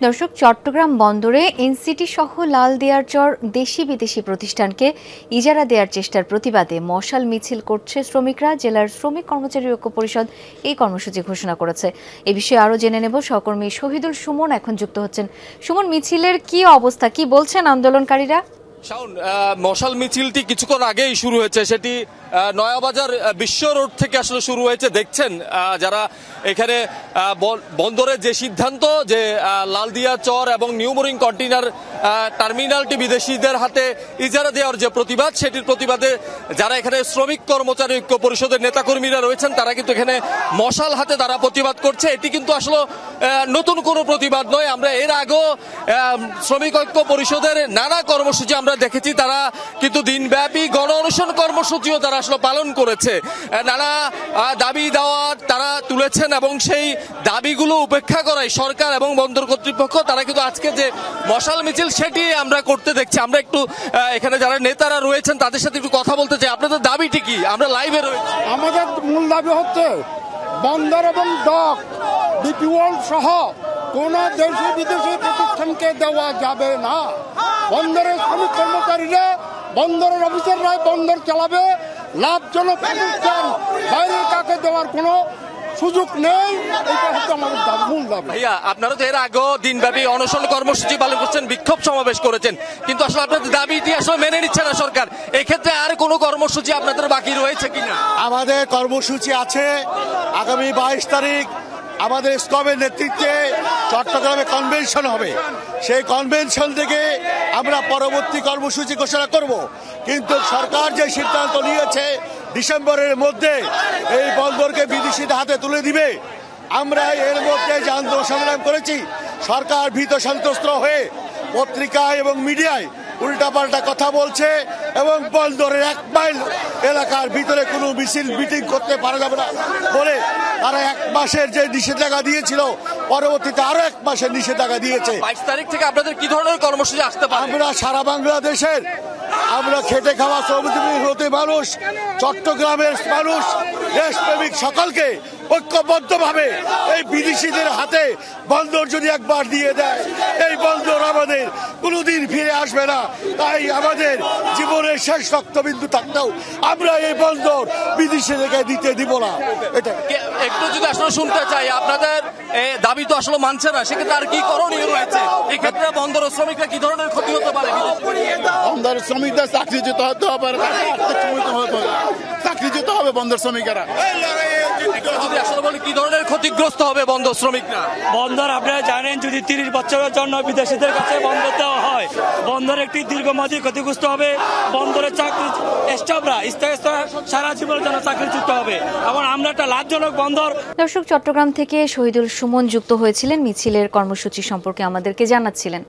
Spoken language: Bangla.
দর্শক, চট্টগ্রাম বন্দরে এনসিটি সহ লালদিয়ারচর দেশি বিদেশি প্রতিষ্ঠানকে ইজারা দেওয়ার চেষ্টার প্রতিবাদে মশাল মিছিল করছে শ্রমিকরা। জেলার শ্রমিক কর্মচারী ঐক্য পরিষদ এই কর্মসূচি ঘোষণা করেছে। এ বিষয়ে আরও জেনে নেব, সহকর্মী শহীদুল সুমন এখন যুক্ত হচ্ছেন। সুমন, মিছিলের কি অবস্থা, কি বলছেন আন্দোলনকারীরা? শাওন, মশাল মিছিলটি কিছুক্ষণ আগেই শুরু হয়েছে, সেটি নয়াবাজার বিশ্ব রোড থেকে আসলে শুরু হয়েছে। দেখছেন যারা এখানে বন্দরের যে সিদ্ধান্ত যে লালদিয়া চর এবং নিউমোরিং কন্টেইনার টার্মিনালটি বিদেশিদের হাতে ইজারা দেওয়ার যে প্রতিবাদ, সেটির প্রতিবাদে যারা এখানে শ্রমিক কর্মচারী ঐক্য পরিষদের নেতাকর্মীরা রয়েছেন তারা কিন্তু এখানে মশাল হাতে তারা প্রতিবাদ করছে। এটি কিন্তু আসলে নতুন কোনো প্রতিবাদ নয়। আমরা এর আগেও শ্রমিক ঐক্য পরিষদের নানা কর্মসূচি আমরা দেখেছি, তারা কিন্তু দিনব্যাপী গণ অনশন কর্মসূচিও তারা আসলে পালন করেছে। নানা দাবি দাওয়া তারা তুলেছেন এবং সেই দাবিগুলো উপেক্ষা করায় সরকার এবং বন্দর কর্তৃপক্ষ তারা কিন্তু আজকে যে মশাল মিছিল সেটি আমরা করতে দেখছি। আমরা একটু এখানে যারা নেতারা রয়েছেন তাদের সাথে একটু কথা বলতে চাই। আপনাদের দাবিটি কি? আমরা লাইভে রয়েছি। আমাদের মূল দাবি হচ্ছে বন্দর এবং ডক ডিপিওয়ার্ল্ড সহ কোন দেশি বিদেশি প্রতিষ্ঠানকে দেওয়া যাবে না। বন্দরের শ্রমিক কর্মচারীরা, বন্দরের অফিসাররা বন্দর চালাবে, লাভজনক প্রতিষ্ঠান বাইরের কাকে দেওয়ার কোনো সুযোগ নেই। এটা হচ্ছে আমাদের মূল দাবি। ভাইয়া, আপনারা তো এর আগেও দিনব্যাপী অনশন কর্মসূচি পালন করছেন, বিক্ষোভ সমাবেশ করেছেন, কিন্তু আসলে আপনাদের দাবিটি আসলে মেনে নিচ্ছে না সরকার। এক্ষেত্রে আর কোনো কর্মসূচি আপনাদের বাকি রয়েছে কিনা? আমাদের কর্মসূচি আছে। আগামী 22 তারিখ আমাদের স্কবের নেতৃত্বে চট্টগ্রামে কনভেনশন হবে। সেই কনভেনশন থেকে আমরা পরবর্তী কর্মসূচি ঘোষণা করব। কিন্তু সরকার যে সিদ্ধান্ত নিয়েছে ডিসেম্বরের মধ্যে এই বন্দরকে বিদেশিদের হাতে তুলে দিবে, আমরা এর মধ্যে যে আন্দোলন সংগ্রাম করেছি, সরকার ভীত সন্ত্রস্ত হয়ে পত্রিকায় এবং মিডিয়ায় উল্টাপাল্টা কথা বলছে এবং বন্দরের 1 মাইল এলাকার ভিতরে কোনো মিছিল মিটিং করতে পারা যাবে না বলে তারা 1 মাসের যে নিষেধাজ্ঞা দিয়েছিল, পরবর্তীতে আরো 1 মাসের নিষেধাজ্ঞা দিয়েছে। 22 তারিখ থেকে আপনাদের কি ধরনের কর্মসূচি আসতে পারে? আমরা সারা বাংলাদেশের আমরা খেটে খাওয়া শ্রমজীবী হতে মানুষ, চট্টগ্রামের মানুষ, দেশপ্রেমিক সকলকে ঐক্যবদ্ধভাবে এই বিদেশিদের হাতে বন্দর যদি একবার দিয়ে দেয়, এই বন্দর আমাদের কোনোদিন ফিরে আসবে না। তাই আমাদের জীবনের শেষ রক্তবিন্দু থাকতেও আমরা এই বন্দর বিদেশিদেরকে দিতে দিব না। এটা একটু যদি আসলে শুনতে চাই, আপনাদের দাবি তো আসলে মানছে না, সেক্ষেত্রে আর কি করণীয় রয়েছে? এক্ষেত্রে বন্দর শ্রমিকরা কি ধরনের ক্ষতি হতে পারে? বন্দর শ্রমিকদের চাকরিচ্যুত হতে হবে, চাকরিচ্যুত হবে বন্দর শ্রমিকেরা। যদি আসলে বলি কি ধরনের ক্ষতিগ্রস্ত হবে বন্দর শ্রমিকরা? বন্দর আপনারা জানেন, যদি 30 বছরের জন্য বিদেশিদের কাছে বন্দর দেওয়া হয়, বন্দর একটি দীর্ঘমেয়াদী ক্ষতিগ্রস্ত হবে। বন্দরের চাকরি স্টাফরা সারা জীবনের জন্য চাকরিচ্যুত হবে এবং আমরা একটা লাভজনক বন্দর। দর্শক, চট্টগ্রাম থেকে শহীদুল সুমন যুক্ত হয়েছিলেন, মিছিলের কর্মসূচি সম্পর্কে আমাদেরকে জানাচ্ছিলেন।